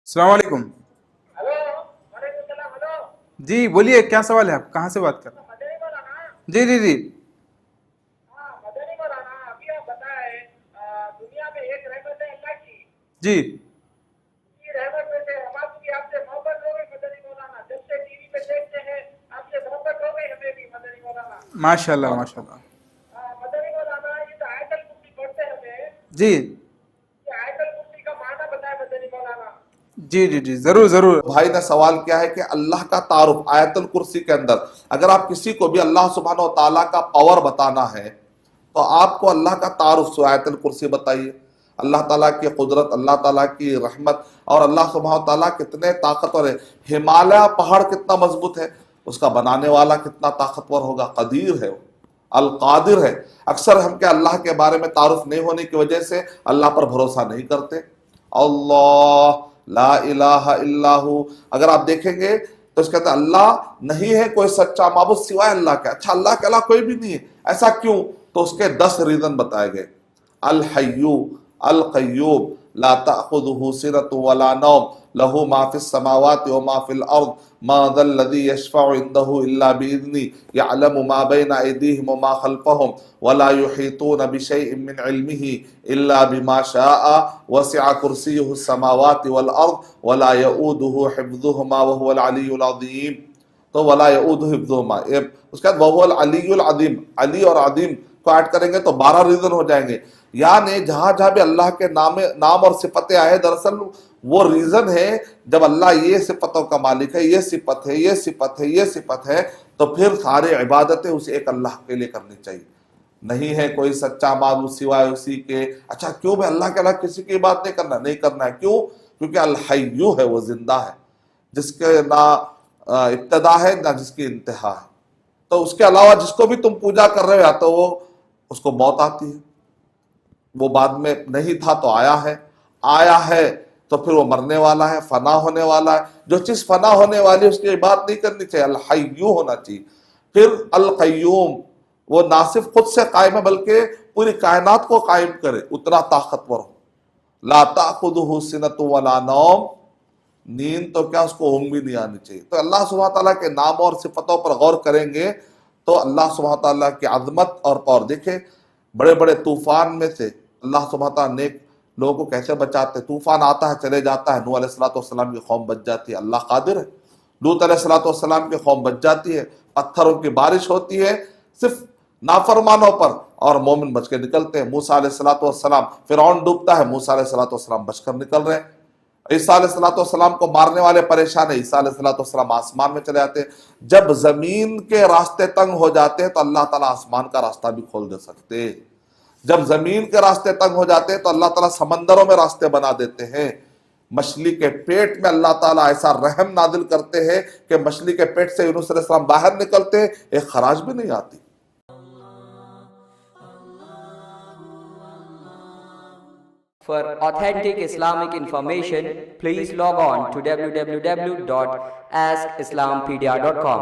السلام علیکم. ہلو وعلیکم السلام. ہلو جی بولیے, کیا سوال ہے, آپ کہاں سے بات کر رہے مدنی مولانا. ہیں؟ جی جی جی ہاں مدنی مولانا, ابھی آپ بتائیں دنیا میں ایک رحمت ہے اللہ کی. جی اسی رحمت میں سے ہمارے کی آپ سے محبت ہو گئی مدنی مولانا. جب سے ٹی وی پہ دیکھتے ہیں آپ سے محبت ہو گئی ہمیں بھی مدنی مولانا. ماشاء اللہ ماشاء اللہ. مدنی مولانا, یہ جو آیت الکرسی پڑھتے ہیں ہمیں, جی یہ آیت الکرسی کا معنی بتائیں مدنی مولانا. جی جی جی ضرور ضرور. بھائی نے سوال کیا ہے کہ اللہ کا تعارف آیت الکرسی کے اندر, اگر آپ کسی کو بھی اللہ سبحانہ و تعالیٰ کا پاور بتانا ہے تو آپ کو اللہ کا تعارف سے آیت الکرسی بتائیے. اللہ تعالیٰ کی قدرت, اللہ تعالیٰ کی رحمت, اور اللہ سبحانہ و تعالیٰ کتنے طاقتور ہے. ہمالیہ پہاڑ کتنا مضبوط ہے, اس کا بنانے والا کتنا طاقتور ہوگا, قدیر ہے, القادر ہے. اکثر ہم کیا اللہ کے بارے میں تعارف نہیں ہونے کی وجہ سے اللہ پر بھروسہ نہیں کرتے. اللہ لا الہ الا ہو, اگر آپ دیکھیں گے تو اس کہتے ہیں اللہ نہیں ہے کوئی سچا معبود سوائے اللہ کے. اچھا اللہ کے علاوہ کوئی بھی نہیں ہے, ایسا کیوں؟ تو اس کے 10 ریزن بتائے گئے. الحی القیوم لا تأخذہ سنۃ ولا نوم لہ ما فی السماوات وما فی الارض ما ذا الذی یشفع عندہ الا بإذنہ یعلم ما بین ایدیہم وما خلفہم ولا یحیطون بشیء من علمہ الا بما شاء وسع کرسیہ السماوات والارض ولا یؤودہ حفظہما وهو العلی العظیم. تو ولا یؤودہ حفظہما, اس کے بعد وهو العلی العظیم, علی اور عظیم کو ایڈ کریں گے تو 12 ریزن ہو جائیں گے. یعنی جہاں جہاں بھی اللہ کے نام اور صفتیں آئے, دراصل وہ ریزن ہے جب اللہ یہ صفتوں کا مالک ہے, یہ صفت ہے, یہ صفت ہے, یہ صفت ہے, تو پھر سارے عبادتیں اسے ایک اللہ کے لیے کرنی چاہیے. نہیں ہے کوئی سچا معبود سوائے اسی کے. اچھا کیوں بھائی اللہ کے علاوہ کسی کی بات نہیں کرنا ہے, کیوں؟ کیونکہ الحیو ہے, وہ زندہ ہے, جس کے نہ ابتدا ہے نہ جس کی انتہا ہے. تو اس کے علاوہ جس کو بھی تم پوجا کر رہے ہو, یا تو وہ اس کو موت آتی ہے, وہ بعد میں نہیں تھا تو آیا ہے تو پھر وہ مرنے والا ہے, فنا ہونے والا ہے. جو چیز فنا ہونے والی ہے اس کی بات نہیں کرنی چاہیے, الحیو ہونا چاہیے. پھر القیوم, وہ نہ صرف خود سے قائم ہے بلکہ پوری کائنات کو قائم کرے, اتنا طاقتور ہو. لا تأخذہ سنۃ ولا نوم, نیند تو کیا اس کو اونگ بھی نہیں آنی چاہیے. تو اللہ سبحانہ تعالیٰ کے نام اور صفتوں پر غور کریں گے تو اللہ سبحانہ تعالیٰ کی عظمت اور پاور دیکھیں. بڑے بڑے طوفان میں سے اللہ سبحانہ تعالیٰ نیک لوگوں کو کیسے بچاتے. طوفان آتا ہے چلے جاتا ہے, نوح علیہ السلام کی قوم بچ جاتی ہے, اللہ قادر ہے. لوط علیہ السلام کی قوم بچ جاتی ہے, پتھروں کی بارش ہوتی ہے صرف نافرمانوں پر, اور مومن بچ کے نکلتے ہیں. موسیٰ علیہ السلام, فرعون ڈوبتا ہے, موسیٰ علیہ السلام بچ کر نکل رہے ہیں. عیسیٰ علیہ السلام کو مارنے والے پریشان ہیں, عیسیٰ علیہ السلام آسمان میں چلے جاتے ہیں. جب زمین کے راستے تنگ ہو جاتے ہیں تو اللہ تعالیٰ آسمان کا راستہ بھی کھول دے سکتے ہیں. جب زمین کے راستے تنگ ہو جاتے ہیں تو اللہ تعالیٰ سمندروں میں راستے بنا دیتے ہیں. مچھلی کے پیٹ میں اللہ تعالیٰ ایسا رحم نازل کرتے ہیں کہ مچھلی کے پیٹ سے یونس علیہ السلام باہر نکلتے ہیں, ایک خراش بھی نہیں آتی. For authentic Islamic information, please log on to www.askislampedia.com.